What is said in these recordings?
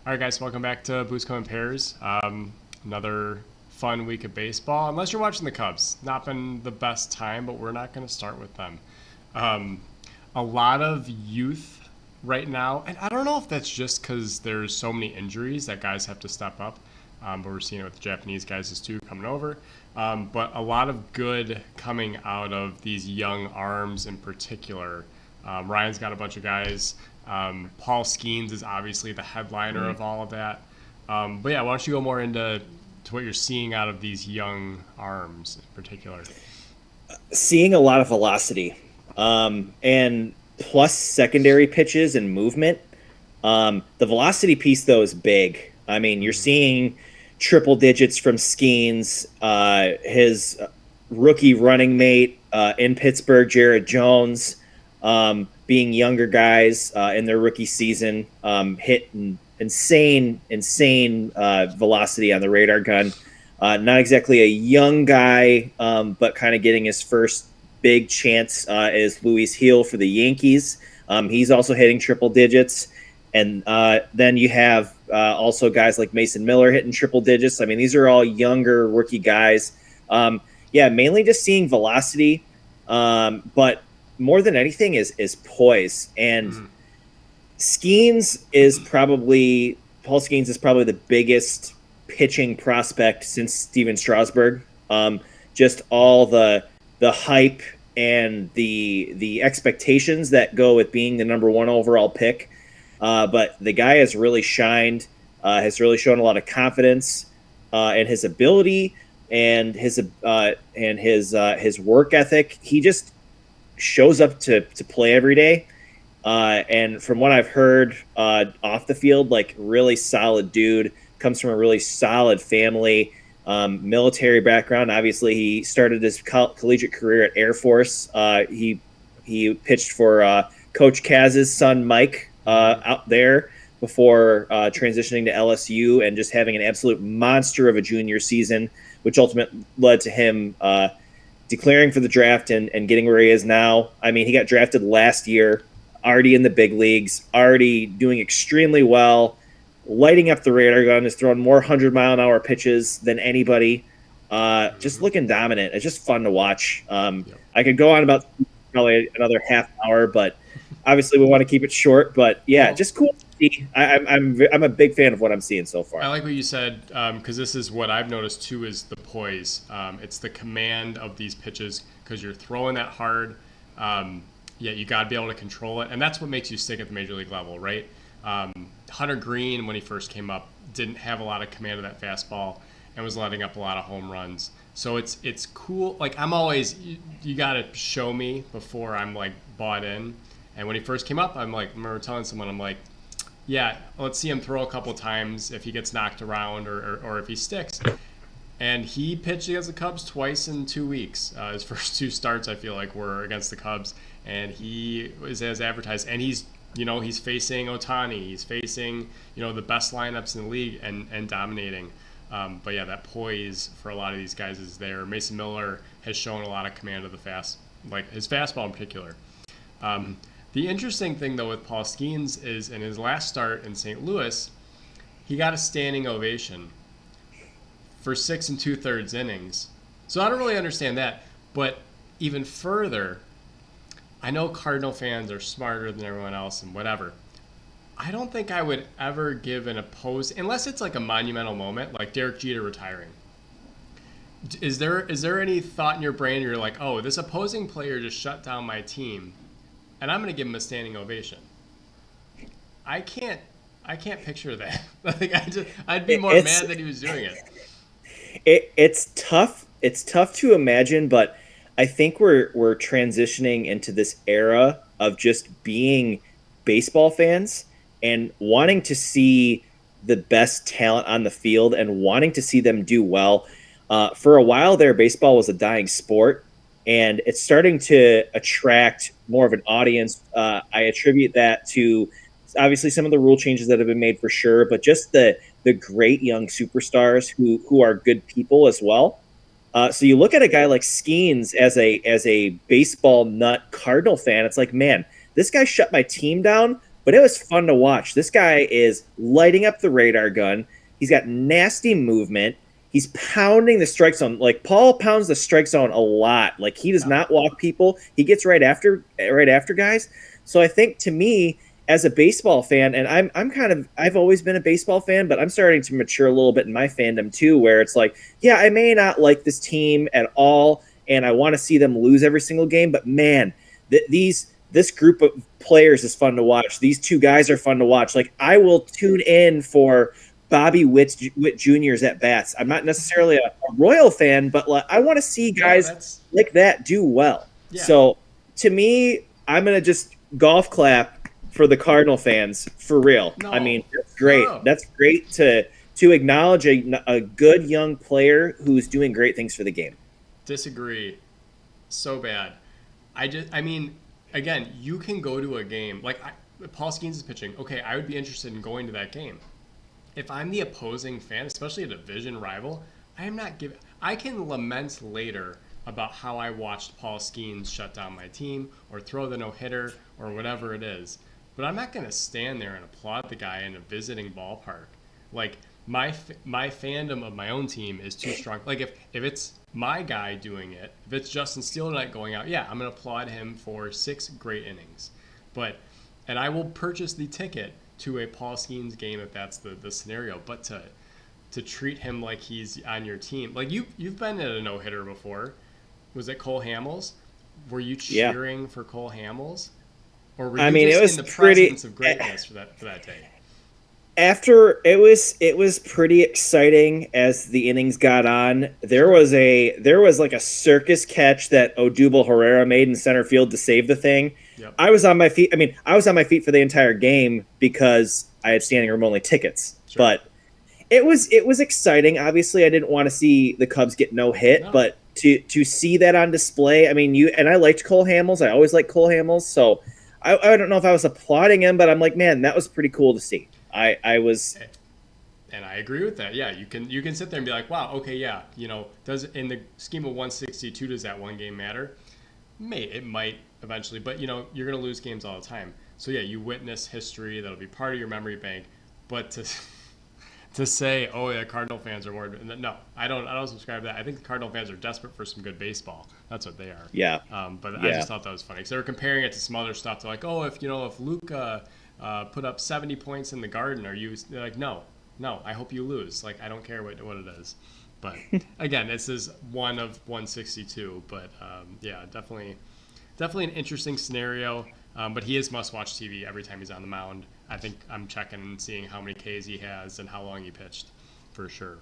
All right, guys, welcome back to Boost Co and Pairs. Another fun week of baseball. Unless you're watching the Cubs, not been the best time, but we're not going to start with them. Um, a lot of youth right now, and I don't know if that's just because there's so many injuries that guys have to step up. But we're seeing it with the Japanese guys as too coming over. But a lot of good coming out of these young arms in particular. Ryan's got a bunch of guys. Paul Skenes is obviously the headliner of all of that. But yeah, why don't you go more into what you're seeing out of these young arms in particular? Seeing a lot of velocity and plus secondary pitches and movement. The velocity piece, though, is big. I mean, you're seeing triple digits from Skenes, his rookie running mate in Pittsburgh, Jared Jones, being younger guys in their rookie season, hit insane velocity on the radar gun. Not exactly a young guy, but kind of getting his first big chance is Luis Heel for the Yankees. He's also hitting triple digits. And then you have also guys like Mason Miller hitting triple digits. I mean, these are all younger rookie guys. Mainly just seeing velocity, but more than anything is poise. And Paul Skenes is probably the biggest pitching prospect since Steven Strasburg. Just all the hype and the expectations that go with being the number one overall pick. But the guy has really shined, has really shown a lot of confidence in his ability and his work ethic. He just shows up to play every day. And from what I've heard off the field, like really solid dude, comes from a really solid family, military background. Obviously, he started his collegiate career at Air Force. He pitched for Coach Kaz's son, Mike, out there before transitioning to LSU and just having an absolute monster of a junior season, which ultimately led to him declaring for the draft and getting where he is now. I mean, he got drafted last year, already in the big leagues, already doing extremely well, lighting up the radar gun, is throwing more 100-mile-an-hour pitches than anybody. Just looking dominant. It's just fun to watch. I could go on about probably another half hour, but obviously we want to keep it short. But yeah, just cool to see. I'm a big fan of what I'm seeing so far. I like what you said, because this is what I've noticed too, is the poise. It's the command of these pitches because you're throwing that hard. You got to be able to control it, and that's what makes you stick at the major league level, right? Hunter Green, when he first came up, didn't have a lot of command of that fastball and was letting up a lot of home runs. So it's cool. Like, I'm always, you got to show me before I'm like bought in. And when he first came up, I remember telling someone, I'm like, yeah, let's see him throw a couple times if he gets knocked around or if he sticks. And he pitched against the Cubs twice in 2 weeks. His first two starts, I feel like, were against the Cubs. And he was as advertised. And he's facing Ohtani. He's facing, the best lineups in the league and dominating. But yeah, that poise for a lot of these guys is there. Mason Miller has shown a lot of command of his fastball in particular. The interesting thing, though, with Paul Skenes is in his last start in St. Louis, he got a standing ovation for 6 2/3 innings. So I don't really understand that. But even further, I know Cardinal fans are smarter than everyone else and whatever. I don't think I would ever give an unless it's like a monumental moment, like Derek Jeter retiring. Is there any thought in your brain where you're like, oh, this opposing player just shut down my team, and I'm going to give him a standing ovation? I can't picture that. I'd be more mad that he was doing it. It's tough. It's tough to imagine, but I think we're transitioning into this era of just being baseball fans and wanting to see the best talent on the field and wanting to see them do well. For a while there, baseball was a dying sport, and it's starting to attract more of an audience. I attribute that to obviously some of the rule changes that have been made for sure, but just the great young superstars who are good people as well. So you look at a guy like Skenes as a baseball nut Cardinal fan. It's like, man, this guy shut my team down, but it was fun to watch. This guy is lighting up the radar gun. He's got nasty movement. He's pounding the strike zone. Like Paul pounds the strike zone a lot. Like he does not walk people. He gets right after guys. So I think to me, as a baseball fan, and I'm kind of I've always been a baseball fan, but I'm starting to mature a little bit in my fandom too, where it's like, yeah, I may not like this team at all, and I want to see them lose every single game, but man, this group of players is fun to watch. These two guys are fun to watch. Like I will tune in for Bobby Witt Jr.'s at bats. I'm not necessarily a Royal fan, but like, I want to see guys like that do well. Yeah. So to me, I'm gonna just golf clap for the Cardinal fans for real. No, I mean, that's great. No. That's great to acknowledge a good young player who's doing great things for the game. Disagree so bad. I mean, again, you can go to a game like Paul Skenes is pitching. Okay, I would be interested in going to that game. If I'm the opposing fan, especially a division rival, I am not giving. I can lament later about how I watched Paul Skenes shut down my team or throw the no-hitter or whatever it is. But I'm not going to stand there and applaud the guy in a visiting ballpark. Like, my fandom of my own team is too strong. Like, if it's my guy doing it, if it's Justin Steele tonight going out, yeah, I'm going to applaud him for 6 great innings. And I will purchase the ticket to a Paul Skenes game if that's the scenario. But to treat him like he's on your team. Like, you've been at a no-hitter before. Was it Cole Hamels? Were you cheering for Cole Hamels? Or were you just in the presence of greatness for that day? After it was pretty exciting as the innings got on. There was like a circus catch that Odubel Herrera made in center field to save the thing. Yep. I was on my feet. I mean, I was on my feet for the entire game because I had standing room only tickets. Sure. But it was exciting. Obviously, I didn't want to see the Cubs get no hit, but to see that on display, I mean, I liked Cole Hamels. I always liked Cole Hamels, so I don't know if I was applauding him, but I'm like, man, that was pretty cool to see. I was, and I agree with that. Yeah, you can sit there and be like, wow, okay, yeah, does in the scheme of 162, does that one game matter? It might eventually, but you're gonna lose games all the time. So yeah, you witness history that'll be part of your memory bank. But to say, oh yeah, Cardinal fans are more, no, I don't subscribe to that. I think the Cardinal fans are desperate for some good baseball. That's what they are. Yeah. I just thought that was funny because they were comparing it to some other stuff. They're like, oh, if Luka put up 70 points in the Garden, they're like, no, I hope you lose. Like, I don't care what it is. But again, this is one of 162. But yeah, definitely an interesting scenario. But he is must-watch TV every time he's on the mound. I think I'm checking and seeing how many Ks he has and how long he pitched, for sure.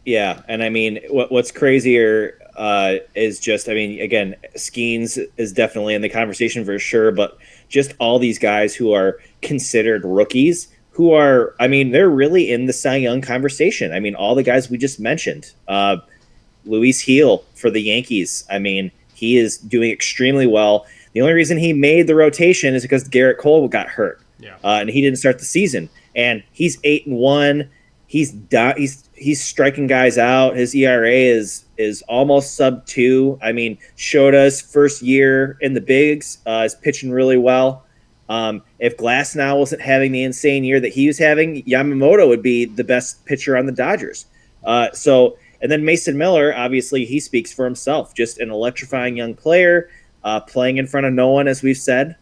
Yeah, and I mean, what's crazier is just, I mean, again, Skenes is definitely in the conversation for sure, but just all these guys who are considered rookies who are, I mean, they're really in the Cy Young conversation. I mean, all the guys we just mentioned. Luis Gil for the Yankees, I mean, he is doing extremely well. The only reason he made the rotation is because Garrett Cole got hurt. Yeah. And he didn't start the season. And he's 8-1. He's striking guys out. His ERA is almost sub-2. I mean, Shota's first year in the bigs is pitching really well. If Glasnow wasn't having the insane year that he was having, Yamamoto would be the best pitcher on the Dodgers. And then Mason Miller, obviously, he speaks for himself. Just an electrifying young player, playing in front of no one, as we've said.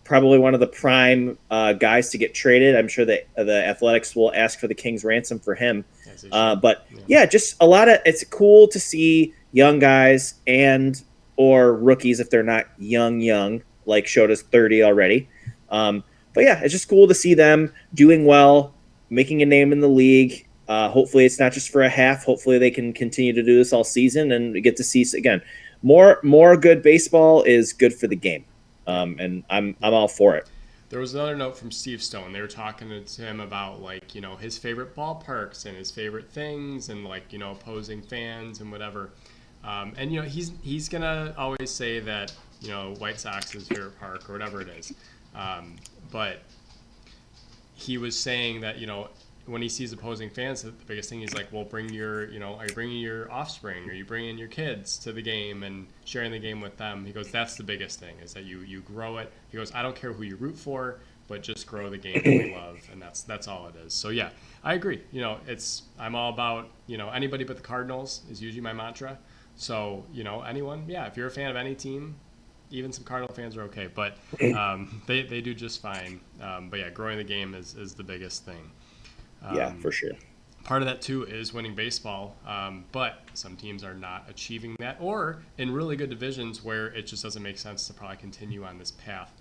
Probably one of the prime guys to get traded. I'm sure that the Athletics will ask for the King's ransom for him. But just a lot of, it's cool to see young guys or rookies if they're not young, like Shota's 30 already. But yeah, it's just cool to see them doing well, making a name in the league. Hopefully it's not just for a half. Hopefully they can continue to do this all season and we get to see, again, more good baseball is good for the game. And I'm all for it. There was another note from Steve Stone. They were talking to him about his favorite ballparks and his favorite things and opposing fans and whatever. And he's gonna always say that White Sox is his favorite park or whatever it is. But he was saying that when he sees opposing fans, the biggest thing he's like, well, bring your, are you bringing your offspring? Are you bringing your kids to the game and sharing the game with them? He goes, that's the biggest thing, is that you grow it. He goes, I don't care who you root for, but just grow the game that we love, and that's all it is. So yeah, I agree. I'm all about, anybody but the Cardinals is usually my mantra. So anyone, yeah, if you're a fan of any team, even some Cardinal fans are okay, but they do just fine. But yeah, growing the game is the biggest thing. Yeah, for sure. Part of that too is winning baseball, but some teams are not achieving that, or in really good divisions where it just doesn't make sense to probably continue on this path.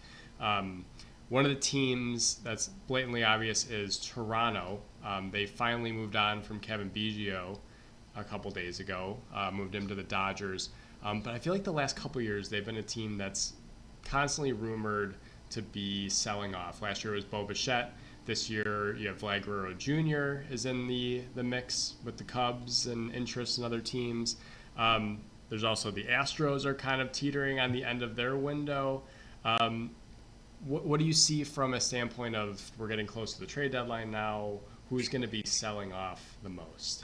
One of the teams that's blatantly obvious is Toronto. They finally moved on from Kevin Biggio a couple days ago, moved him to the Dodgers. But I feel like the last couple years they've been a team that's constantly rumored to be selling off. Last year it was Bo Bichette. This year, you have Vlad Guerrero Jr. is in the mix with the Cubs and interest in other teams. There's also the Astros are kind of teetering on the end of their window. What do you see from a standpoint of we're getting close to the trade deadline now? Who's going to be selling off the most?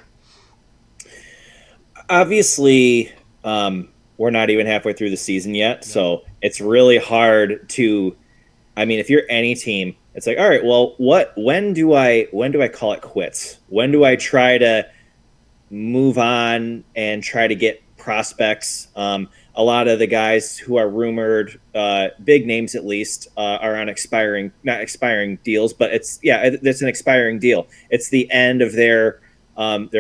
Obviously, we're not even halfway through the season yet, so it's really hard to. I mean, if you're any team, it's like, all right, well, when do I call it quits? When do I try to move on and try to get prospects? A lot of the guys who are rumored, big names at least, are on not expiring deals, but it's an expiring deal. It's the end of their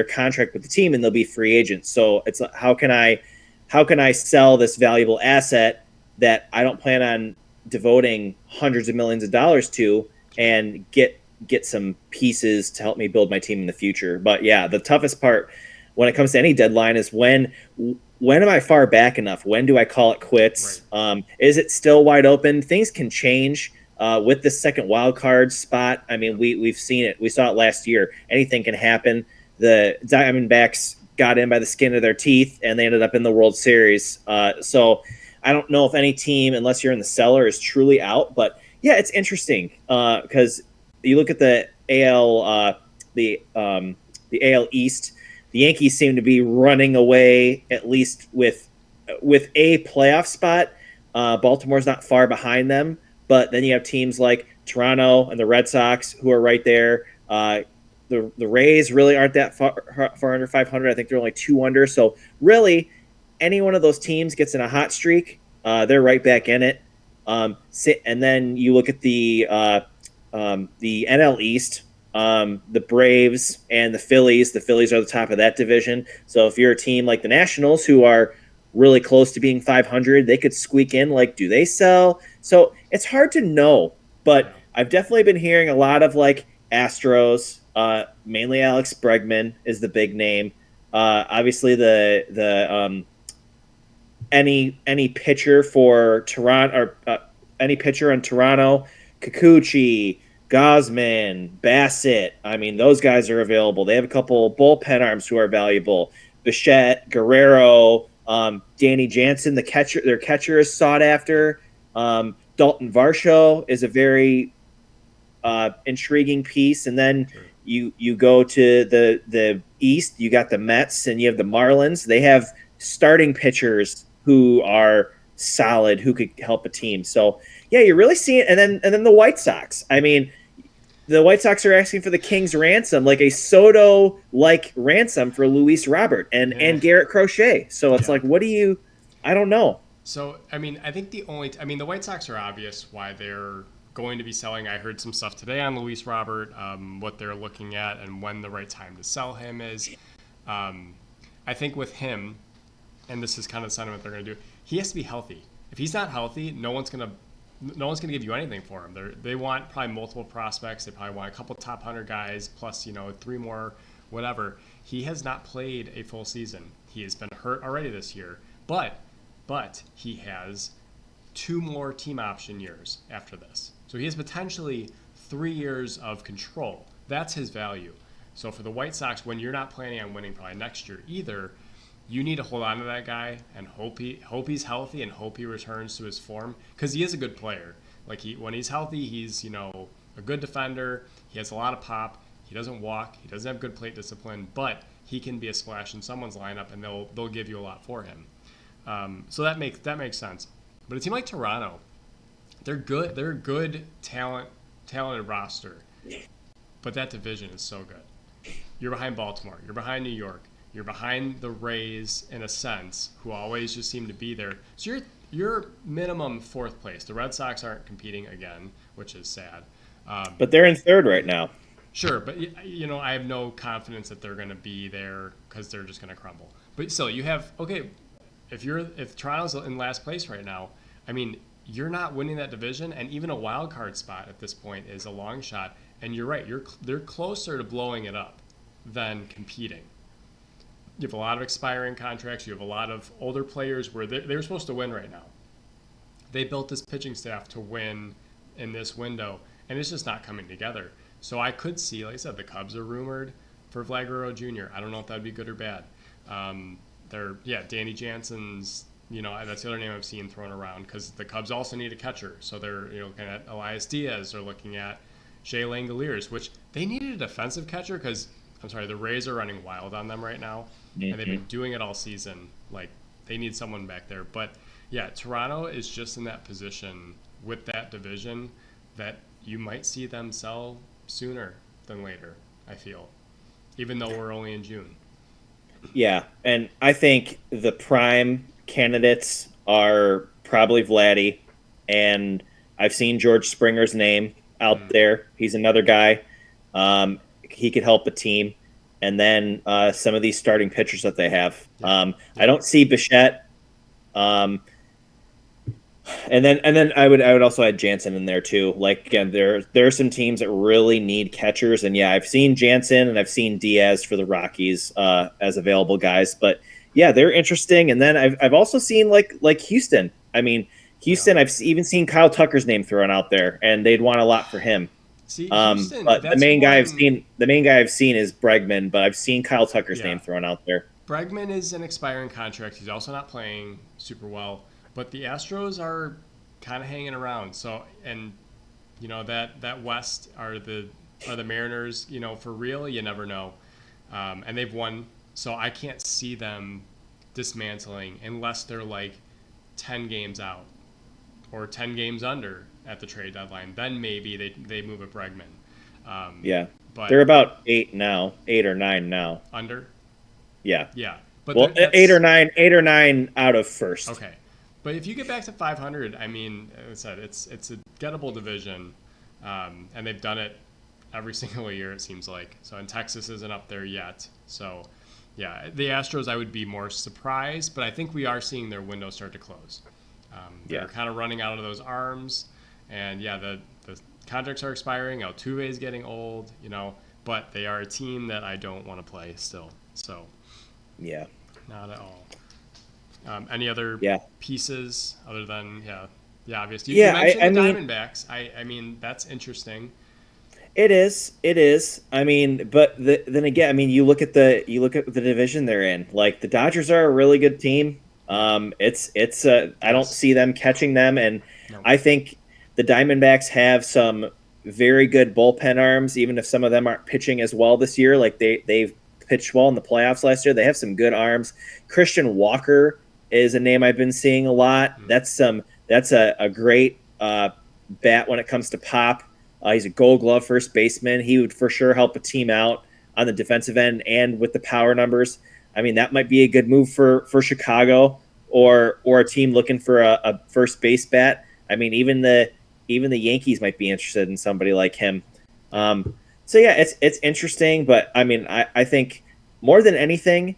contract with the team, and they'll be free agents. So it's how can I sell this valuable asset that I don't plan on devoting hundreds of millions of dollars to, and get some pieces to help me build my team in the future. But yeah, the toughest part when it comes to any deadline is when am I far back enough? When do I call it quits? Right. Is it still wide open? Things can change with the second wild card spot. I mean, we've seen it. We saw it last year. Anything can happen. The Diamondbacks got in by the skin of their teeth, and they ended up in the World Series. So I don't know if any team, unless you're in the cellar, is truly out. But yeah, it's interesting because you look at the the AL East. The Yankees seem to be running away, at least with a playoff spot. Baltimore's not far behind them, but then you have teams like Toronto and the Red Sox who are right there. The Rays really aren't that far under 500. I think they're only 2 under. So really, any one of those teams gets in a hot streak, they're right back in it. And then you look at the NL East. The Braves and the Phillies. The Phillies are the top of that division. So if you're a team like the Nationals, who are really close to being 500, they could squeak in. Like, do they sell? So it's hard to know. But I've definitely been hearing a lot of like Astros. Mainly Alex Bregman is the big name. Obviously, any pitcher for Toronto, or any pitcher on Toronto, Kikuchi, Gosman, Bassett. I mean, those guys are available. They have a couple bullpen arms who are valuable. Bichette, Guerrero, Danny Jansen, their catcher is sought after. Dalton Varsho is a very intriguing piece. And then you go to the East, you got the Mets and you have the Marlins. They have starting pitchers who are solid, who could help a team. So yeah, you're really seeing it. And then the White Sox. I mean, the White Sox are asking for the King's ransom, like a Soto-like ransom for Luis Robert and Garrett Crochet. So it's like, I don't know. So, I mean, I think the White Sox are obvious why they're going to be selling. I heard some stuff today on Luis Robert, what they're looking at and when the right time to sell him is. I think with him, and this is kind of the sentiment they're going to do, he has to be healthy. If he's not healthy, no one's going to give you anything for him. They want probably multiple prospects. They probably want a couple top 100 guys plus 3 more, whatever. He has not played a full season. He has been hurt already this year, but he has 2 more team option years after this. So he has potentially 3 years of control. That's his value. So for the White Sox, when you're not planning on winning probably next year either, you need to hold on to that guy and hope he's healthy and hope he returns to his form, because he is a good player. Like when he's healthy, he's a good defender. He has a lot of pop. He doesn't walk. He doesn't have good plate discipline, but he can be a splash in someone's lineup, and they'll give you a lot for him. So that makes sense. But a team like Toronto, they're good. They're a good talented roster, but that division is so good. You're behind Baltimore. You're behind New York. You're behind the Rays in a sense, who always just seem to be there. So you're minimum fourth place. The Red Sox aren't competing again, which is sad. But they're in third right now. Sure, but I have no confidence that they're going to be there because they're just going to crumble. But still, you have if Toronto's in last place right now, I mean, you're not winning that division, and even a wild card spot at this point is a long shot. And you're right, they're closer to blowing it up than competing. You have a lot of expiring contracts. You have a lot of older players where they're supposed to win right now. They built this pitching staff to win in this window, and it's just not coming together. So I could see, like I said, the Cubs are rumored for Vlad Guerrero Jr. I don't know if that would be good or bad. Danny Jansen's, that's the other name I've seen thrown around because the Cubs also need a catcher. So they're looking at Elias Diaz. They're looking at Shea Langoliers, which they needed a defensive catcher because, the Rays are running wild on them right now. And they've been doing it all season. Like, they need someone back there. But, yeah, Toronto is just in that position with that division that you might see them sell sooner than later, I feel, even though we're only in June. Yeah, and I think the prime candidates are probably Vladdy, and I've seen George Springer's name out there. He's another guy. He could help a team. And then some of these starting pitchers that they have. I don't see Bichette. And then I would also add Jansen in there too. Like, again, there are some teams that really need catchers, and yeah, I've seen Jansen and I've seen Diaz for the Rockies as available guys. But yeah, they're interesting. And then I've also seen like Houston. I mean, Houston. Yeah. I've even seen Kyle Tucker's name thrown out there, and they'd want a lot for him. See, Houston, but the main guy I've seen is Bregman, but I've seen Kyle Tucker's name thrown out there. Bregman is an expiring contract. He's also not playing super well, but the Astros are kind of hanging around. So, and that West are the Mariners. For real, you never know. And they've won, so I can't see them dismantling unless they're like 10 games out or 10 games under at the trade deadline. Then maybe they move at Bregman. But they're about 8 or 9 now. Under? Yeah. But 8 or 9 out of first. Okay. But if you get back to 500, I mean, as I said, it's a gettable division, and they've done it every single year, it seems like. So, and Texas isn't up there yet. So, yeah, the Astros, I would be more surprised, but I think we are seeing their window start to close. They're kind of running out of those arms, and the contracts are expiring. Altuve is getting old, but they are a team that I don't want to play still. So, yeah, not at all. Any other pieces other than obviously you mentioned the Diamondbacks. I mean that's interesting. It is. I mean, but then again, I mean, you look at the division they're in. Like the Dodgers are a really good team. I don't see them catching them, and I think the Diamondbacks have some very good bullpen arms, even if some of them aren't pitching as well this year. Like they've pitched well in the playoffs last year. They have some good arms. Christian Walker is a name I've been seeing a lot. That's a great bat when it comes to pop. He's a Gold Glove first baseman. He would for sure help a team out on the defensive end and with the power numbers. I mean, that might be a good move for Chicago or a team looking for a first base bat. I mean, even the Yankees might be interested in somebody like him. So yeah, it's interesting, but I mean, I think more than anything,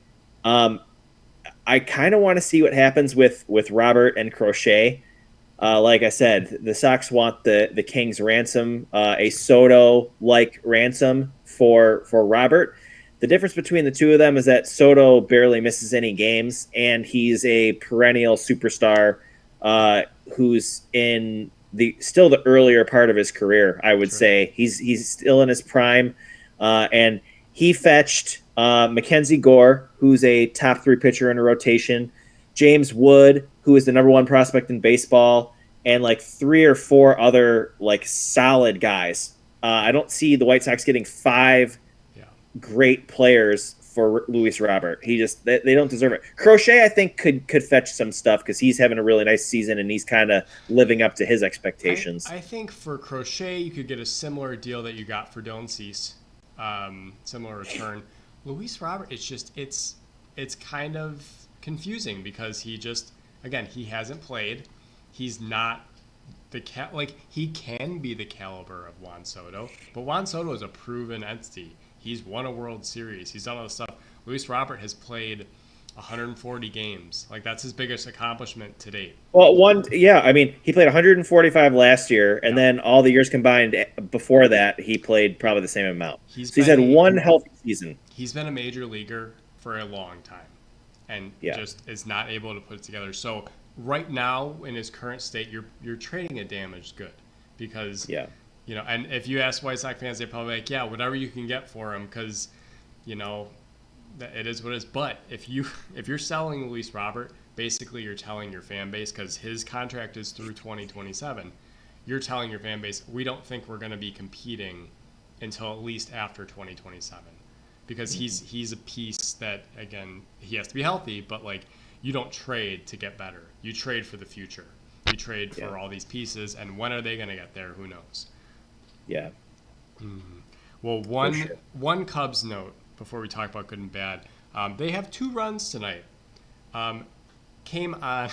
I kind of want to see what happens with Robert and Crochet. Like I said, the Sox want the Kings ransom, a Soto-like ransom for Robert. The difference between the two of them is that Soto barely misses any games, and he's a perennial superstar who's in still the earlier part of his career. I would say he's still in his prime, and he fetched Mackenzie Gore, who's a top 3 pitcher in a rotation, James Wood, who is the number 1 prospect in baseball, and like 3 or 4 other like solid guys I don't see the White Sox getting 5 Yeah. great players for Luis Robert. They don't deserve it. Crochet, I think, could fetch some stuff because he's having a really nice season and he's kind of living up to his expectations. I think for Crochet, you could get a similar deal that you got for Dylan Cease, similar return. Luis Robert, it's kind of confusing because again, he hasn't played. He's not he can be the caliber of Juan Soto, but Juan Soto is a proven entity. He's won a World Series. He's done all this stuff. Luis Robert has played 140 games. Like, that's his biggest accomplishment to date. Well, I mean, he played 145 last year, and then all the years combined before that, he played probably the same amount. He's had one healthy season. He's been a major leaguer for a long time, and just is not able to put it together. So right now, in his current state, you're trading a damaged good because and if you ask White Sox fans, they're probably like, yeah, whatever you can get for him because it is what it is. But if you're selling Luis Robert, basically you're telling your fan base, because his contract is through 2027, you're telling your fan base, we don't think we're going to be competing until at least after 2027, because he's a piece that, again, he has to be healthy, but like, you don't trade to get better. You trade for the future. You trade for all these pieces, and when are they going to get there? Who knows? Yeah. Mm-hmm. Well, one Cubs note before we talk about good and bad. They have 2 runs tonight. Came on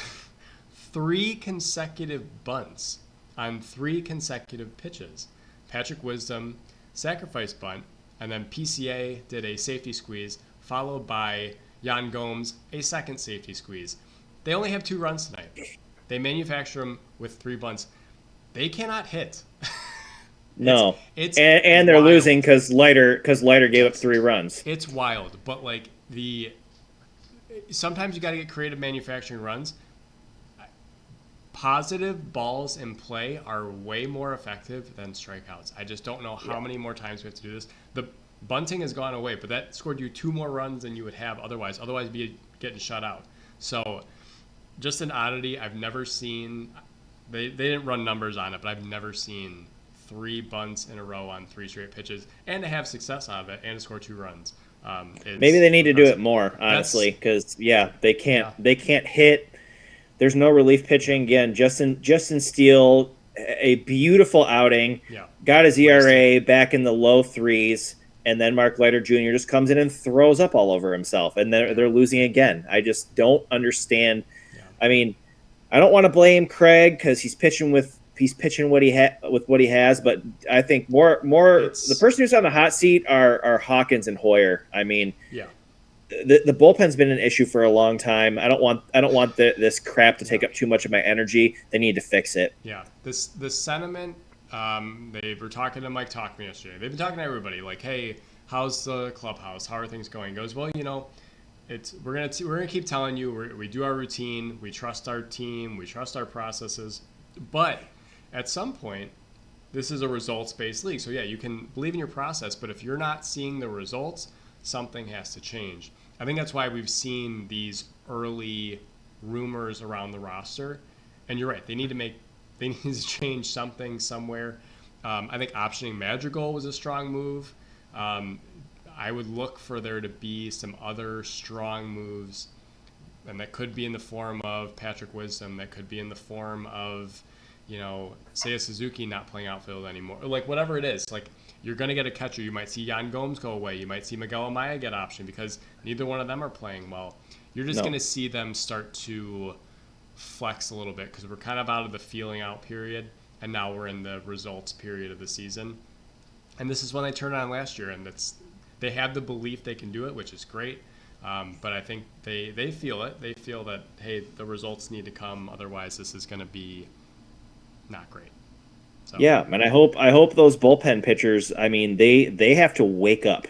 3 consecutive bunts on 3 consecutive pitches. Patrick Wisdom, sacrifice bunt, and then PCA did a safety squeeze, followed by Yan Gomes, a second safety squeeze. They only have 2 runs tonight. They manufacture them with 3 bunts. They cannot hit. No, and they're losing because Leiter gave up 3 runs. It's wild, but like sometimes you got to get creative manufacturing runs. Positive balls in play are way more effective than strikeouts. I just don't know how many more times we have to do this. The bunting has gone away, but that scored you 2 more runs than you would have otherwise. Otherwise, you'd be getting shut out. So, just an oddity. I've never seen. They didn't run numbers on it, but I've never seen 3 bunts in a row on 3 straight pitches, and to have success out of it and to score 2 runs. Maybe they need to do it more, honestly, because they can't hit. There's no relief pitching. Again, Justin Steele, a beautiful outing. Yeah. Got his ERA back in the low 3s, and then Mark Leiter Jr. just comes in and throws up all over himself, and they're losing again. I just don't understand. Yeah. I mean, I don't want to blame Craig because he's pitching with what he has, but I think more the person who's on the hot seat are Hawkins and Hoyer. I mean, the bullpen's been an issue for a long time. I don't want this crap to take up too much of my energy. They need to fix it. Yeah, the sentiment. They were talking to Mike Talkman yesterday. They've been talking to everybody like, hey, how's the clubhouse? How are things going? He goes, well, we're gonna keep telling you we do our routine. We trust our team. We trust our processes, but at some point, this is a results-based league. So, yeah, you can believe in your process, but if you're not seeing the results, something has to change. I think that's why we've seen these early rumors around the roster. And you're right, they need to change something somewhere. I think optioning Madrigal was a strong move. I would look for there to be some other strong moves, and that could be in the form of Patrick Wisdom, that could be in the form of Seiya Suzuki not playing outfield anymore. Like, whatever it is, like, you're going to get a catcher. You might see Yan Gomes go away. You might see Miguel Amaya get option because neither one of them are playing well. You're just going to see them start to flex a little bit because we're kind of out of the feeling out period, and now we're in the results period of the season. And this is when they turned on last year, and they have the belief they can do it, which is great. But I think they feel it. They feel that, hey, the results need to come. Otherwise, this is going to be not great. So. Yeah, and I hope those bullpen pitchers, I mean, they have to wake up.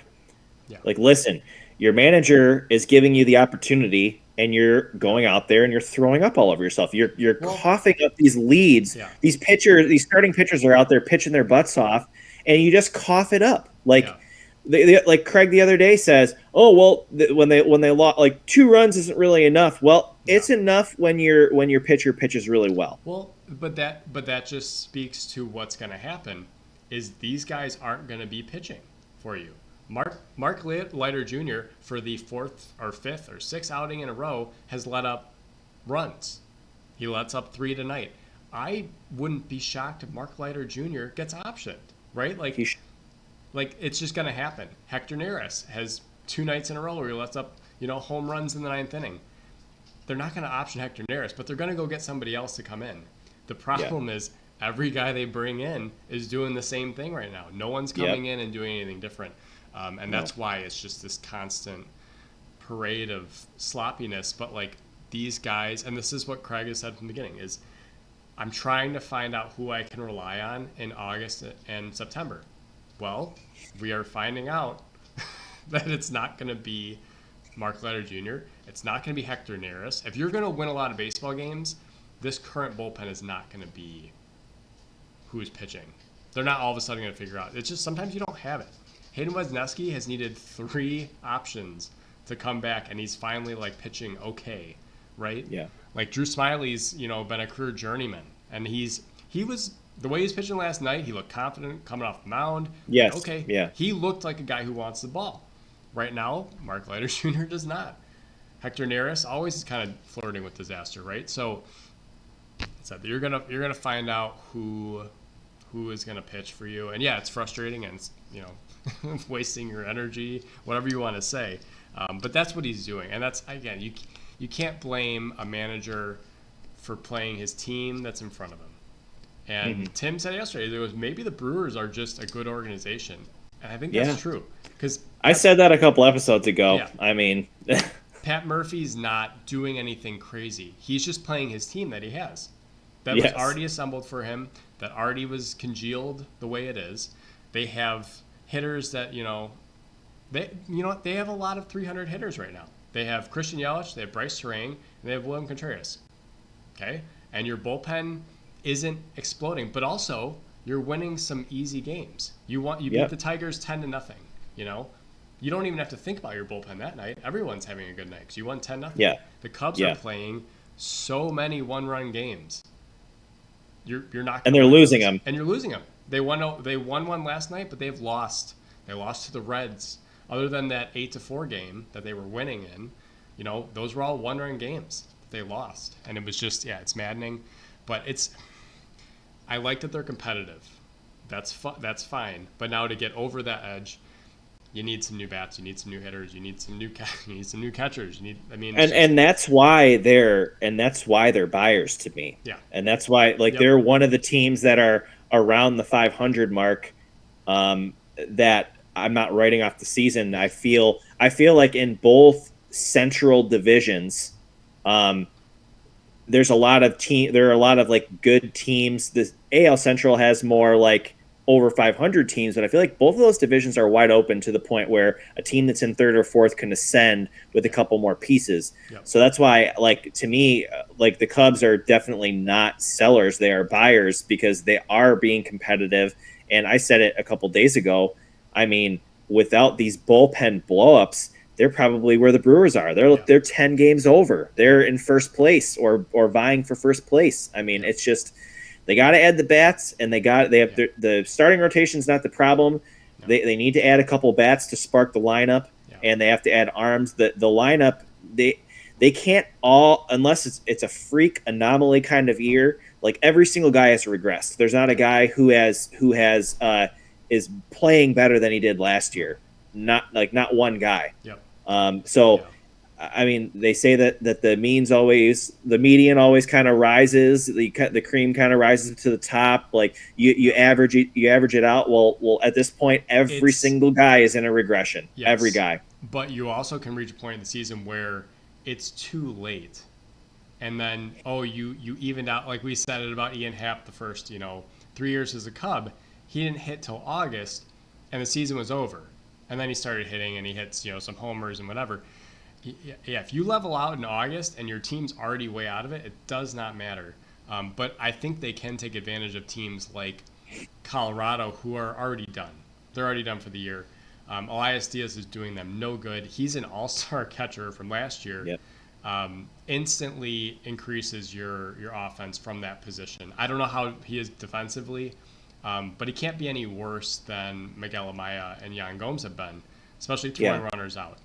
Yeah. Like, listen, your manager is giving you the opportunity, and you're going out there and you're throwing up all over yourself. You're coughing up these leads. Yeah. These starting pitchers are out there pitching their butts off, and you just cough it up. Like, like Craig the other day says, oh, well, when they lost, like, 2 runs isn't really enough. Well, it's enough when your pitcher pitches really well. Well, but that just speaks to what's going to happen. is these guys aren't going to be pitching for you. Mark Leiter Jr. for the fourth or fifth or sixth outing in a row has let up runs. He lets up 3 tonight. I wouldn't be shocked if Mark Leiter Jr. gets optioned, right? Like it's just going to happen. Hector Neris has 2 nights in a row where he lets up, home runs in the 9th inning. They're not going to option Hector Neris, but they're going to go get somebody else to come in. The problem is every guy they bring in is doing the same thing right now. No one's coming in and doing anything different. And that's why it's just this constant parade of sloppiness. But like these guys, and this is what Craig has said from the beginning, is I'm trying to find out who I can rely on in August and September. Well, we are finding out that it's not going to be Mark Leiter Jr. It's not going to be Hector Neris. If you're going to win a lot of baseball games, this current bullpen is not going to be who's pitching. They're not all of a sudden going to figure out. It's just sometimes you don't have it. Hayden Wesneski has needed 3 options to come back, and he's finally like pitching okay, right? Yeah. Like Drew Smiley's, been a career journeyman, and he was the way he was pitching last night. He looked confident coming off the mound. Yes. Okay. Yeah. He looked like a guy who wants the ball. Right now, Mark Leiter Jr. does not. Hector Neris always is kind of flirting with disaster, right? So you're gonna find out who is gonna pitch for you, and it's frustrating and it's, wasting your energy, whatever you want to say. But that's what he's doing, and that's again you can't blame a manager for playing his team that's in front of him. And Tim said yesterday there was maybe the Brewers are just a good organization, and I think that's true because I said that a couple episodes ago. Yeah. I mean, Pat Murphy's not doing anything crazy. He's just playing his team that he has. That was already assembled for him, that already was congealed the way it is. They have hitters that, they have a lot of 300 hitters right now. They have Christian Yelich, they have Bryce Terang, and they have William Contreras. Okay? And your bullpen isn't exploding, but also you're winning some easy games. You beat the Tigers 10-0, You don't even have to think about your bullpen that night. Everyone's having a good night because you won 10-0. Yeah. The Cubs are playing so many one-run games. You're not. And they're losing them. And you're losing them. They won one last night, but they've lost. They lost to the Reds. Other than that 8-4 game that they were winning in, those were all one-run games that they lost, and it was just it's maddening. But I like that they're competitive. That's fine. But now to get over that edge, you need some new bats. You need some new hitters. You need some new catchers. And that's why they're buyers to me. Yeah. And that's why they're one of the teams that are around the 500 mark. That I'm not writing off the season. I feel like in both central divisions, there are a lot of good teams. The AL Central has more over 500 teams, but I feel like both of those divisions are wide open to the point where a team that's in 3rd or 4th can ascend with a couple more pieces. Yep. So that's why, to me, the Cubs are definitely not sellers. They are buyers because they are being competitive. And I said it a couple days ago. I mean, without these bullpen blowups, they're probably where the Brewers are. They're 10 games over. They're in first place or vying for first place. I mean, it's just they got to add the bats, and they have the starting rotation's not the problem. No. They need to add a couple bats to spark the lineup, and they have to add arms. The lineup they can't all, unless it's a freak anomaly kind of year. Every single guy has regressed. There's not a guy who is playing better than he did last year. Not one guy. Yep. I mean, they say that the median always kind of rises. The cream kind of rises to the top. You average it out. Well, at this point, every single guy is in a regression. Yes, every guy. But you also can reach a point in the season where it's too late, and then you evened out. Like we said it about Ian Happ the first 3 years as a Cub. He didn't hit till August, and the season was over. And then he started hitting, and he hits some homers and whatever. Yeah, if you level out in August and your team's already way out of it, it does not matter. But I think they can take advantage of teams like Colorado who are already done. They're already done for the year. Elias Diaz is doing them no good. He's an all-star catcher from last year. Yep. Instantly increases your offense from that position. I don't know how he is defensively. But he can't be any worse than Miguel Amaya and Yan Gomes have been, especially throwing Yeah. runners out.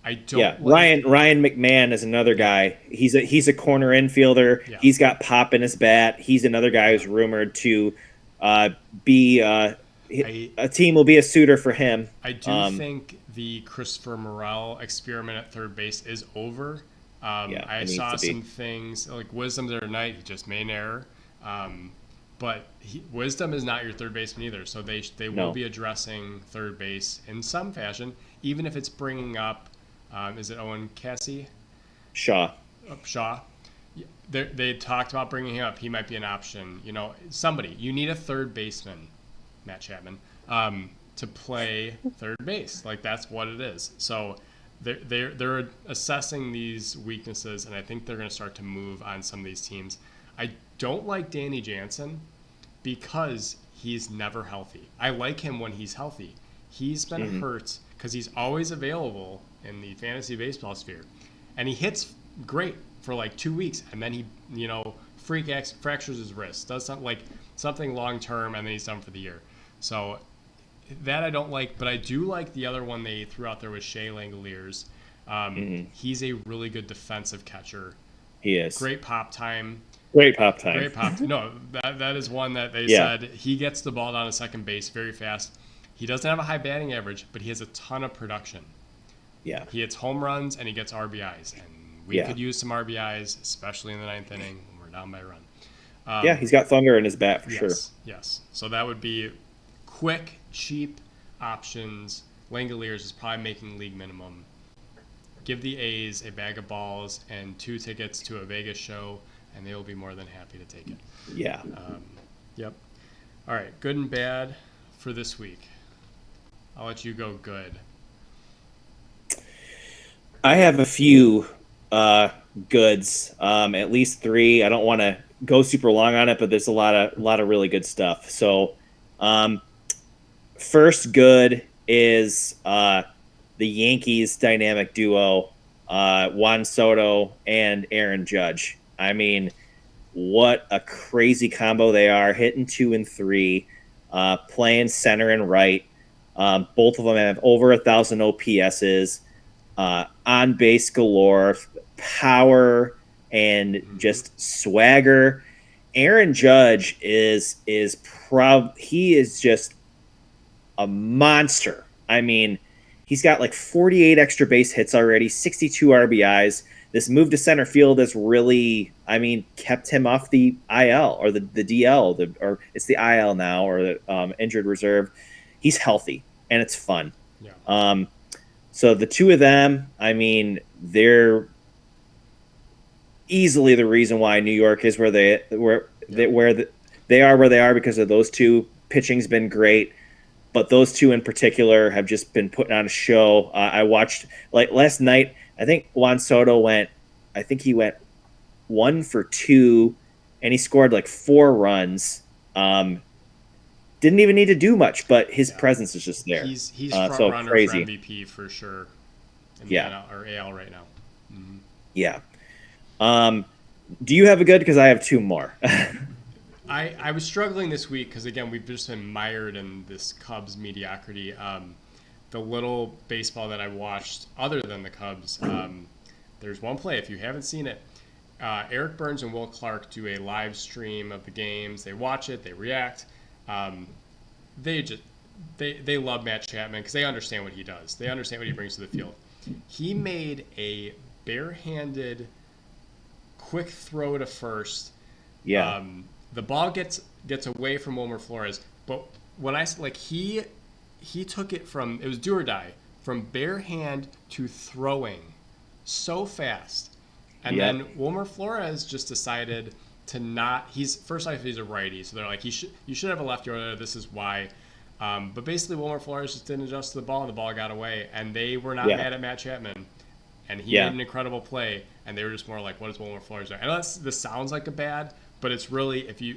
I Yeah, don't like. Ryan McMahon is another Yeah, guy. He's a corner infielder. yeah. He's got pop in his bat. He's another guy Yeah. who's rumored to be I a team will be a suitor for him. I do Um, think the Christopher Morel experiment at third base is over. yeah, I it needs saw to some be. things like Wisdom the other night. He just made an error, but Wisdom is not your third baseman either. So they will No, be addressing third base in some fashion, even if it's bringing up. Is it Owen Cassie? Shaw. Shaw. They talked about bringing him up. He might be an option. Somebody. You need a third baseman, Matt Chapman, to play third base. Like that's what it is. So they're assessing these weaknesses, and I think they're going to start to move on some of these teams. I don't like Danny Jansen because he's never healthy. I like him when he's healthy. He's been hurt because he's always available in the fantasy baseball sphere, and he hits great for like 2 weeks, and then he fractures his wrist, does something long term, and then he's done for the year. So that I don't like, but I do like the other one they threw out there was Shea Langoliers. He's a really good defensive catcher. He is Great pop time. great pop time. Great pop. No, that is one that they Yeah. said he gets the ball down to second base very fast. He doesn't have a high batting average, but he has a ton of production. Yeah, He hits home runs and he gets RBIs, and we yeah, could use some RBIs, especially in the ninth inning when we're down by a run. yeah. He's got thunder in his bat for sure. Yes. So that would be quick, cheap options. Langoliers is probably making league minimum. Give the A's a bag of balls and 2 tickets to a Vegas show, and they will be more than happy to take it. Yeah. Yep. All right, good and bad for this week. I'll let you go good. I have a few goods, at least 3. I don't want to go super long on it, but there's a lot of really good stuff. So, first good is the Yankees dynamic duo, Juan Soto and Aaron Judge. I mean, what a crazy combo they are, hitting 2 and 3, playing center and right. Both of them have over 1,000 OPSs. On base galore, power, and just swagger. Aaron Judge is he is just a monster. I mean, he's got like 48 extra base hits already, 62 RBIs. This move to center field has really, kept him off the IL or the DL, or it's the IL now, or the injured reserve. He's healthy and it's fun. Yeah. So the two of them, they're easily the reason why New York is where they are where they are, because of those two. Pitching's been great, but those two in particular have just been putting on a show. I watched last night. I think Juan Soto went 1 for 2, and he scored 4 runs. Didn't even need to do much, but his presence is just there. He's front so runner crazy. for MVP for sure. In Yeah. the NL or AL right now. Mm-hmm. Yeah. Do you have a good? Because I have 2 more. I was struggling this week because, again, we've just been mired in this Cubs mediocrity. The little baseball that I watched other than the Cubs, there's one play, if you haven't seen it, Eric Burns and Will Clark do a live stream of the games. They watch it, they react. They love Matt Chapman because they understand what he does. They understand what he brings to the field. He made a barehanded quick throw to first. Yeah. The ball gets away from Wilmer Flores, but when he took it from, it was do or die, from bare hand to throwing so fast. And then Wilmer Flores just decided to not, he's a righty, so they're like, you should have a lefty over there, this is why. But basically Wilmer Flores just didn't adjust to the ball, and the ball got away, and they were not mad at Matt Chapman. And he made an incredible play, and they were just more like, what is Wilmer Flores doing? I know this sounds like a bad, but it's really, if you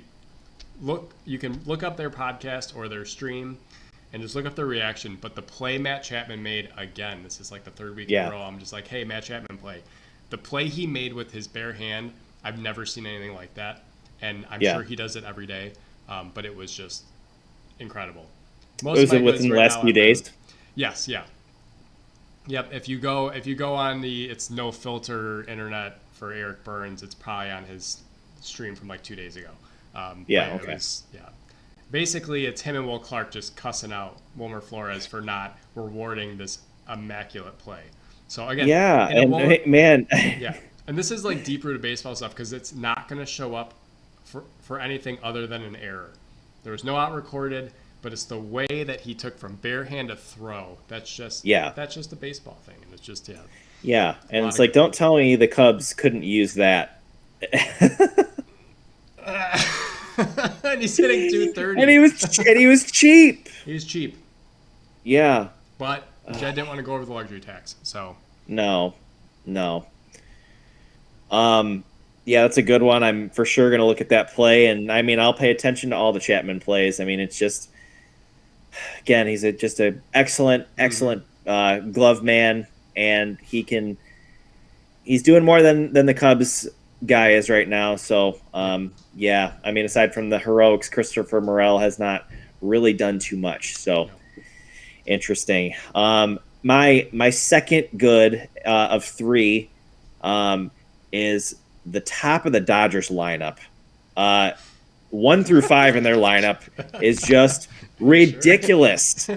look, you can look up their podcast or their stream and just look up their reaction. But the play Matt Chapman made, again, this is like the 3rd week in a row, I'm just like, hey, Matt Chapman play. The play he made with his bare hand, I've never seen anything like that. And I'm sure he does it every day. But it was just incredible. Most of Was my it goods within the right last now few have been, days? yes, yeah. Yep. If you go on the it's no filter internet for Eric Burns, it's probably on his stream from like 2 days ago. But Yeah. yeah, it Okay. was yeah. Basically, it's him and Will Clark just cussing out Wilmer Flores for not rewarding this immaculate play. So again, Yeah, and it and won't. man, Yeah, and this is like deep rooted baseball stuff because it's not going to show up for anything other than an error. There was no out recorded, but it's the way that he took from bare hand to throw. yeah, That's just a baseball thing, and it's just yeah, yeah, a and lot it's of like, good don't plays. tell me the Cubs couldn't use that. And he's hitting And 230. he was cheap. He's cheap, Yeah. but Jed didn't want to go over the luxury tax, so No. No. Um yeah, that's a good one. I'm for sure going to look at that play, and I mean, I'll pay attention to all the Chapman plays. I mean, it's just, again, he's just a mm-hmm. excellent glove man, and he's doing more than the Cubs guy is right now. So, Yeah, yeah, I mean, aside from the heroics, Christopher Morel has not really done too much. So no. interesting. My second good of three um, is the top of the Dodgers lineup. Uh, 1 through 5 in their lineup is just Are you sure? ridiculous. I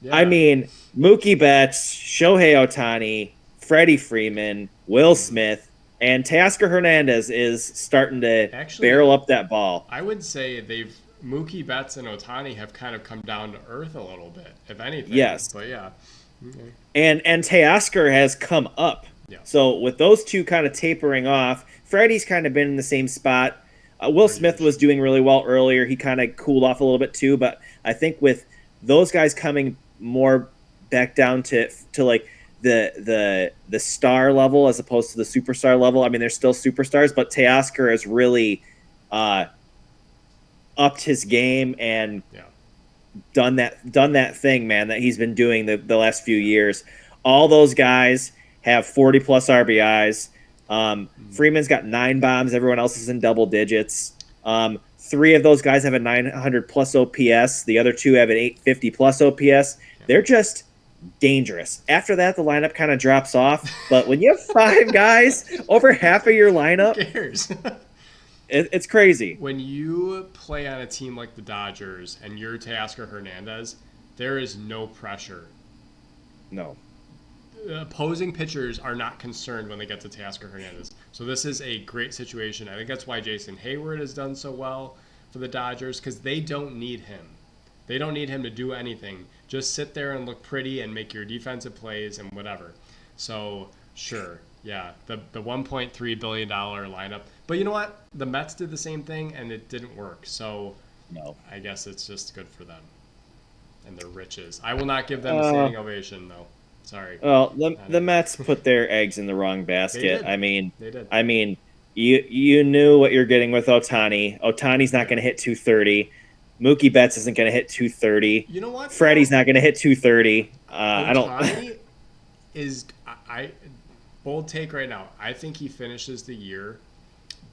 Yeah. mean, Mookie Betts, Shohei Ohtani, Freddie Freeman, Will Mm-hmm. Smith, and Teoscar Hernandez is starting to Actually, barrel up that ball. I would say they've Mookie Betts and Otani have kind of come down to earth a little bit, if anything. Yes. But yeah, okay. And Teoscar has come up. Yeah, So with those two kind of tapering off, Freddie's kind of been in the same spot. Will for Smith years. was doing really well earlier. He kind of cooled off a little bit too, but I think with those guys coming more back down to like the star level as opposed to the superstar level. I mean, they're still superstars, but Teoscar has really uh, upped his game and Yeah, done that thing, man, that he's been doing the last few years. All those guys have 40 plus RBIs. mm-hmm. Freeman's got 9 bombs. Everyone else is in double digits. 3 of those guys have a 900 plus OPS. The other 2 have an 850 plus OPS. Yeah. They're just dangerous. After that, the lineup kind of drops off. But when you have 5 guys, over half of your Who lineup, cares? it's crazy. When you play on a team like the Dodgers and you're Teoscar Hernandez, there is no pressure. No. Opposing pitchers are not concerned when they get to Teoscar Hernandez. So this is a great situation. I think that's why Jason Hayward has done so well for the Dodgers because they don't need him. They don't need him to do anything. Just sit there and look pretty and make your defensive plays and whatever. So sure, yeah, the 1.3 billion dollar lineup. But you know what? The Mets did the same thing and it didn't work. So No. I guess it's just good for them and their riches. I will not give them a Uh, standing ovation though. Sorry. Well, the Not the it. Mets put their eggs in the wrong They basket. did. I mean, They did. I mean, you knew what you're getting with Otani. Otani's not Yeah. going to hit 230. Mookie Betts isn't going to hit 230. You know what Freddie's though? not going to hit 230. I don't. Otani is I bold take right now. I think he finishes the year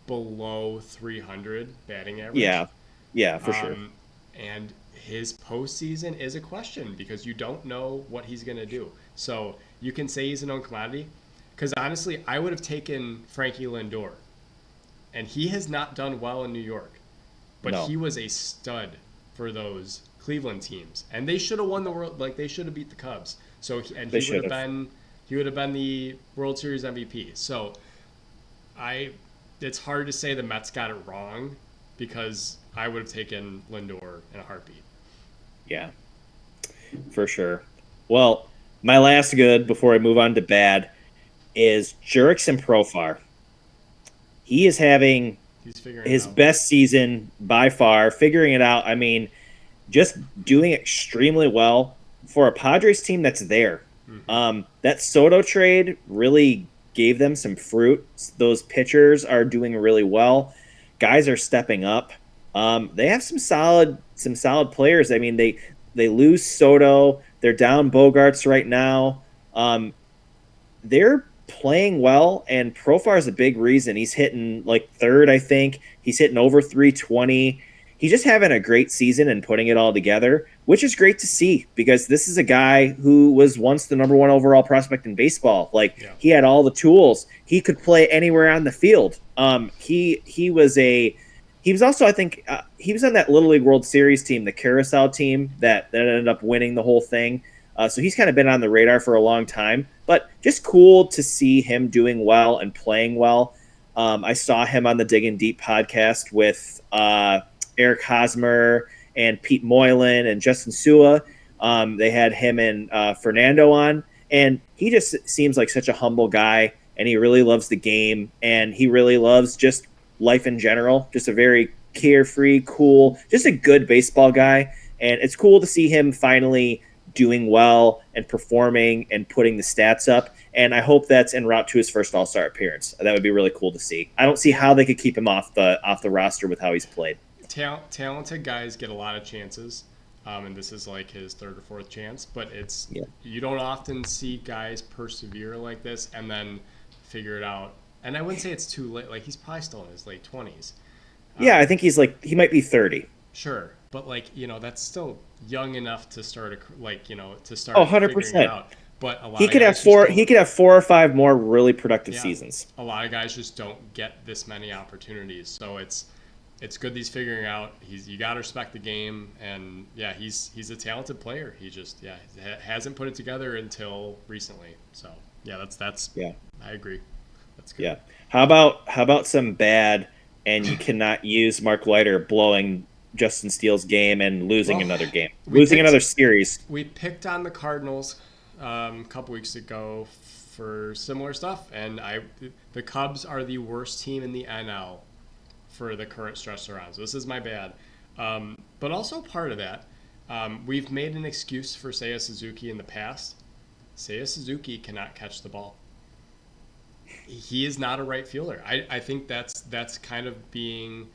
below 300 batting average. Yeah, yeah, for sure. Um, and his postseason is a question because you don't know what he's going to do. So you can say he's a known commodity. Because honestly, I would have taken Frankie Lindor, and he has not done well in New York, but No, he was a stud for those Cleveland teams, and they should have won the world. Like they should have beat the Cubs. So and they he would should have have. been the World Series MVP. So I it's hard to say the Mets got it wrong because I would have taken Lindor in a heartbeat. Yeah, for sure. Well, my last good before I move on to bad is Jurickson Profar. He is having He's figuring it his out. best season by far, figuring it out. I mean, just doing extremely well for a Padres team that's there. Hmm. That Soto trade really gave them some fruit. Those pitchers are doing really well. Guys are stepping up. They have some solid players. I mean, they lose Soto. They're down Bogarts right now. They're playing well, and Profar is a big reason. He's hitting like third, I think. He's hitting over 320. he's just having a great season and putting it all together, which is great to see because this is a guy who was once the number one overall prospect in baseball. Like he had all the tools. He could play anywhere on the field. He was also, I think, he was on that Little League World Series team, the Carousel team that ended up winning the whole thing. So he's kind of been on the radar for a long time, but just cool to see him doing well and playing well. I saw him on the Digging Deep podcast with Eric Hosmer and Pete Moylan and Justin Sua. They had him and Fernando on, and he just seems like such a humble guy, and he really loves the game, and he really loves just life in general. Just a very carefree, cool, just a good baseball guy, and it's cool to see him finally doing well and performing and putting the stats up. And I hope that's en route to his first All-Star appearance. That would be really cool to see. I don't see how they could keep him off the roster with how he's played. Talented guys get a lot of chances, and this is like his third or fourth chance. But you don't often see guys persevere like this and then figure it out. And I wouldn't say it's too late. Like he's probably still in his late 20s. Yeah, I think he might be 30. Sure, but that's still young enough to start start 100%. figuring it out. But a lot he could have 4 or 5 more really productive seasons. A lot of guys just don't get this many opportunities, so it's good that he's figuring out. You got to respect the game, and he's a talented player. He just hasn't put it together until recently. So that's I agree. That's good. Yeah. How about some bad, and you cannot use Mark Leiter blowing Justin Steele's game and losing another game, another series. We picked on the Cardinals a couple weeks ago for similar stuff, and the Cubs are the worst team in the NL for the current stretch they're on. So this is my bad. But also part of that, we've made an excuse for Seiya Suzuki in the past. Seiya Suzuki cannot catch the ball. He is not a right fielder. I think that's kind of being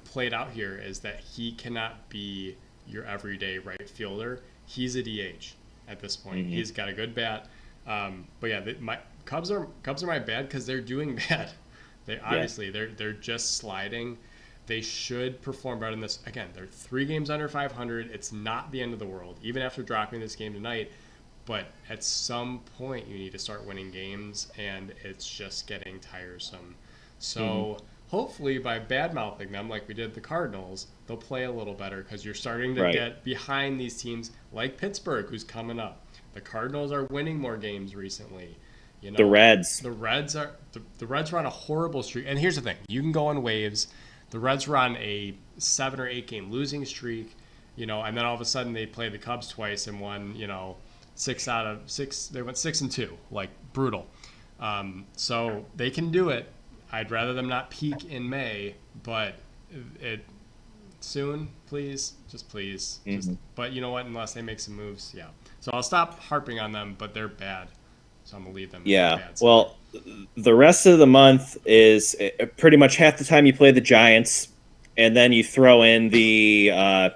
played out here, is that he cannot be your everyday right fielder. He's a DH at this point. Mm-hmm. He's got a good bat. My Cubs are my bad because they're doing bad. They're just sliding. They should perform better than this. Again, they're 3 games under 500. It's not the end of the world, even after dropping this game tonight. But at some point, you need to start winning games, and it's just getting tiresome. So hopefully by bad-mouthing them like we did the Cardinals, they'll play a little better because you're starting to get behind these teams like Pittsburgh, who's coming up. The Cardinals are winning more games recently. The Reds. The Reds are on a horrible streak. And here's the thing. You can go on waves. The Reds were on a 7 or 8 game losing streak, and then all of a sudden they played the Cubs twice and won, 6 out of 6. They went 6-2, like brutal. So they can do it. I'd rather them not peak in May, but soon, please, just please. But you know what? Unless they make some moves, So I'll stop harping on them, but they're bad. So I'm going to leave them. Yeah. Well, the rest of the month is pretty much half the time you play the Giants, and then you throw in the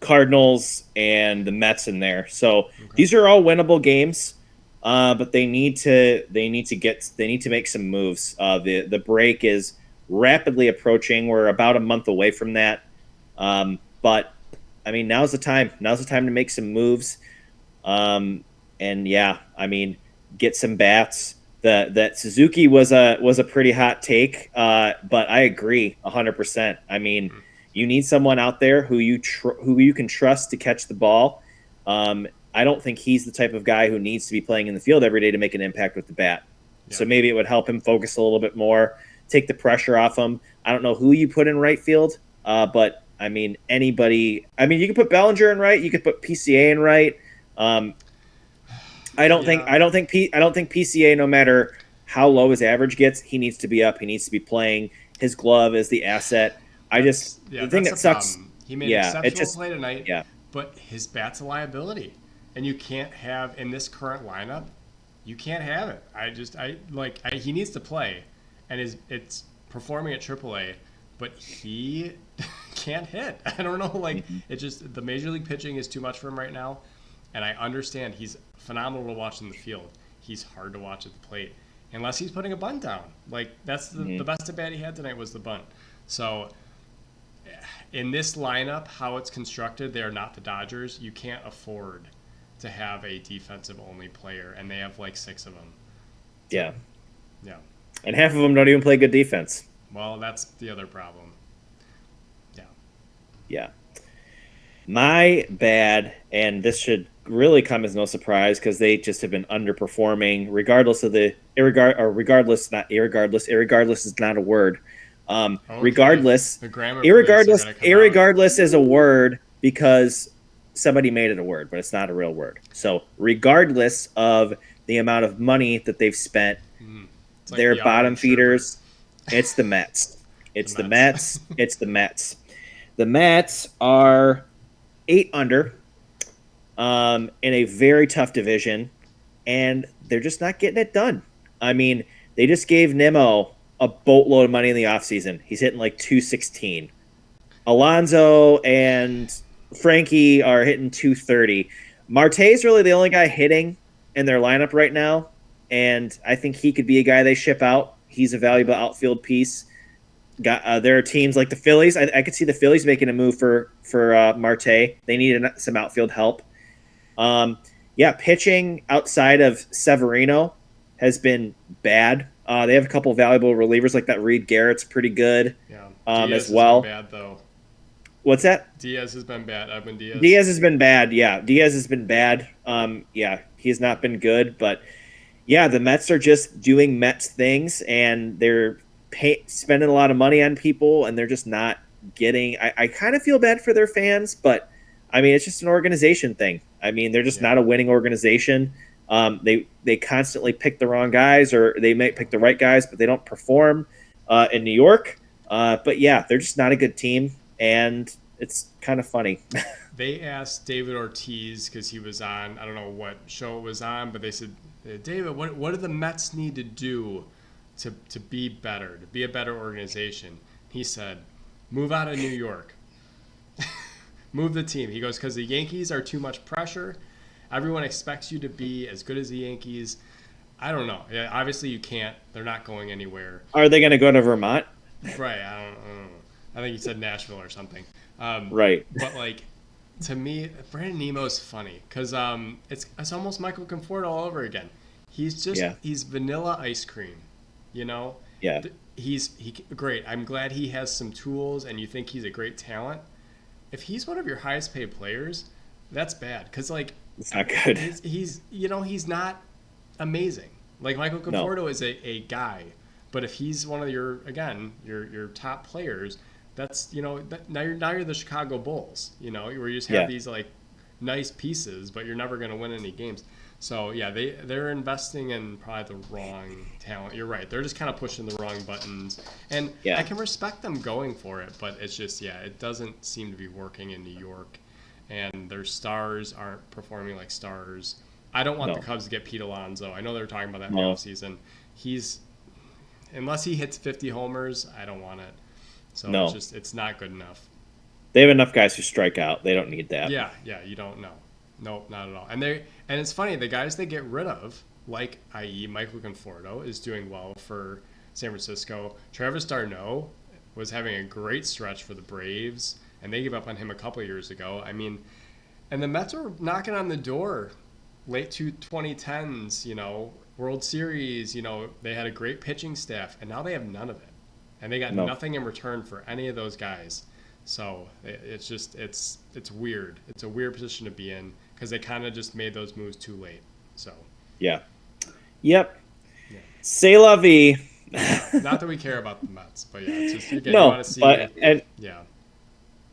Cardinals and the Mets in there. So these are all winnable games, but they need to make some moves. The break is rapidly approaching. We're about a month away from that. But I mean, now's the time. Now's the time to make some moves. Get some bats. That Suzuki was a pretty hot take, but I agree 100%. I mean, you need someone out there who you can trust to catch the ball. I don't think he's the type of guy who needs to be playing in the field every day to make an impact with the bat. Yeah. So maybe it would help him focus a little bit more, take the pressure off him. I don't know who you put in right field, but I mean, anybody. I mean, you could put Bellinger in right. You could put PCA in right. I don't think PCA, no matter how low his average gets, he needs to be up. He needs to be playing. His glove is the asset. The thing that sucks. He made an exceptional play tonight, but his bat's a liability, and you can't have in this current lineup. You can't have it. He needs to play, and it's performing at AAA, but he can't hit. I don't know. It just the major league pitching is too much for him right now. And I understand he's phenomenal to watch in the field. He's hard to watch at the plate, unless he's putting a bunt down. That's the best at bat he had tonight was the bunt. So in this lineup, how it's constructed, they are not the Dodgers. You can't afford to have a defensive only player, and they have like 6 of them. Yeah. Yeah. And half of them don't even play good defense. Well, that's the other problem. Yeah. Yeah. My bad, and this should really come as no surprise because they just have been underperforming, regardless of the regardless is not a word. Okay. Regardless, The grammar police are gonna come out. irregardless is a word because somebody made it a word, but it's not a real word. So regardless of the amount of money that they've spent, It's like their the bottom Army feeders, it's the Mets. It's the Mets. It's the Mets. The Mets are 8 under in a very tough division, and they're just not getting it done. I mean, they just gave Nimmo a boatload of money in the offseason. He's hitting like 216. Alonso and Frankie are hitting 230. Marte's really the only guy hitting in their lineup right now, and I think he could be a guy they ship out. He's a valuable outfield piece. There are teams like the Phillies. I could see the Phillies making a move for Marte. They need some outfield help. Pitching outside of Severino has been bad. They have a couple of valuable relievers like that. Reed Garrett's pretty good. Yeah. As well. Diaz has been bad though. What's that? Diaz has been bad. Edwin Diaz. Diaz has been bad. Yeah, Diaz has been bad. He's not been good. But yeah, the Mets are just doing Mets things, and they're spending a lot of money on people, and they're just not getting. I kind of feel bad for their fans, but I mean, it's just an organization thing. I mean, they're just not a winning organization. They constantly pick the wrong guys, or they might pick the right guys, but they don't perform in New York. But yeah, they're just not a good team, and it's kind of funny. They asked David Ortiz, because he was on, I don't know what show it was on, but they said, David, what do the Mets need to do to be better, to be a better organization? He said, move out of New York. Move the team. He goes, because the Yankees are too much pressure. Everyone expects you to be as good as the Yankees. I don't know. Yeah, obviously you can't. They're not going anywhere. Are they going to go to Vermont? Right. I don't know. I think he said Nashville or something. Right. But like, to me, Brandon Nemo's funny because it's almost Michael Conforto all over again. He's just he's vanilla ice cream, you know. Yeah. He's great. I'm glad he has some tools, and you think he's a great talent. If he's one of your highest paid players, that's bad because like it's not good. He's he's not amazing. Like Michael Conforto is a guy, but if he's one of your top players, that's now you're the Chicago Bulls, where you just have these like nice pieces, but you're never going to win any games. So yeah, they're investing in probably the wrong talent. You're right. They're just kind of pushing the wrong buttons, and I can respect them going for it, but it's just it doesn't seem to be working in New York, and their stars aren't performing like stars. I don't want the Cubs to get Pete Alonso. I know they were talking about that in the offseason. Unless he hits 50 homers, I don't want it. So it's not good enough. They have enough guys who strike out. They don't need that. Yeah, you don't know. Nope, not at all. And it's funny, the guys they get rid of, like i.e. Michael Conforto, is doing well for San Francisco. Travis d'Arnaud was having a great stretch for the Braves, and they gave up on him a couple of years ago. I mean, and the Mets are knocking on the door late 2010s, World Series, they had a great pitching staff, and now they have none of it. And they got nothing in return for any of those guys. So it's just, it's weird. It's a weird position to be in because they kind of just made those moves too late. So. Yeah. Yep. Yeah. C'est la vie. Not that we care about the Mets, but it's just, again, you want to see.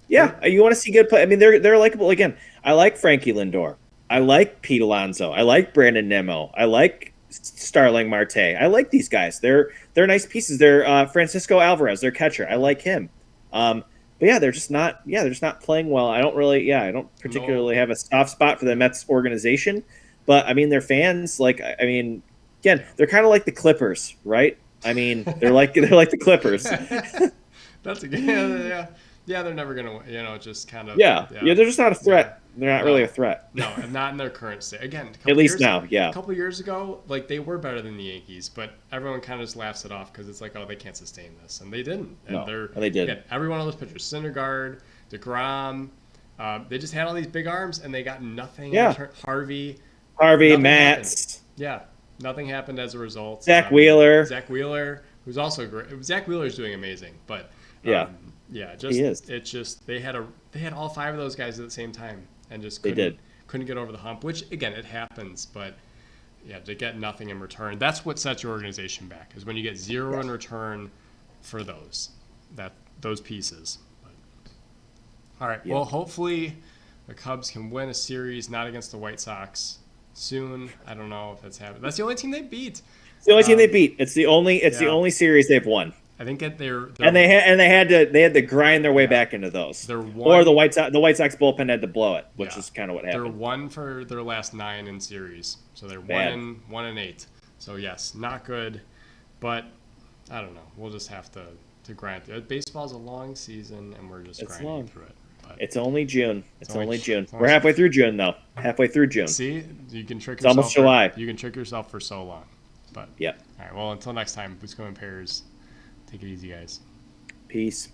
Yeah, you want to see good play. I mean, they're likable. Again, I like Frankie Lindor. I like Pete Alonso. I like Brandon Nimmo. I like Starling Marte. I like these guys. They're nice pieces. They're Francisco Alvarez, their catcher. I like him. But yeah, they're just not playing well. I don't particularly have a soft spot for the Mets organization, but I mean, their fans, again, they're kind of like the Clippers, right? I mean, they're like the Clippers. That's a good, yeah. They're never gonna, just kind of. Yeah, they're just not a threat. They're not really a threat. No, and not in their current state. Again, At least now, yeah. A couple years ago, like they were better than the Yankees, but everyone kind of just laughs it off because it's like, oh, they can't sustain this, and they didn't. And they did. Again, every one of those pitchers, Syndergaard, DeGrom, they just had all these big arms, and they got nothing. Yeah. Harvey, Matz. Yeah, nothing happened as a result. Zach Wheeler, who's also great. Zach Wheeler's doing amazing, but yeah, just he is. It's just they had all 5 of those guys at the same time, and just couldn't get over the hump. Which again, it happens, but yeah, to get nothing in return, that's what sets your organization back. Is when you get 0 in return for those pieces. But, all right, well, hopefully the Cubs can win a series, not against the White Sox soon. I don't know if that's happening. That's the only team they beat. It's the only team they beat. It's the only series they've won. I think they had to grind their way back into those. Or the White Sox bullpen had to blow it, which is kind of what happened. They're 1 for their last 9 in series, so they're 1-8. So yes, not good, but I don't know. We'll just have to grind through it. Baseball's a long season, and we're just grinding through it. But it's only June. It's only June. We're halfway through June, though. Halfway through June. See, you can trick yourself. It's almost July. You can trick yourself for so long. But yeah. All right. Well, until next time, Busco and Pears. Take it easy, guys. Peace.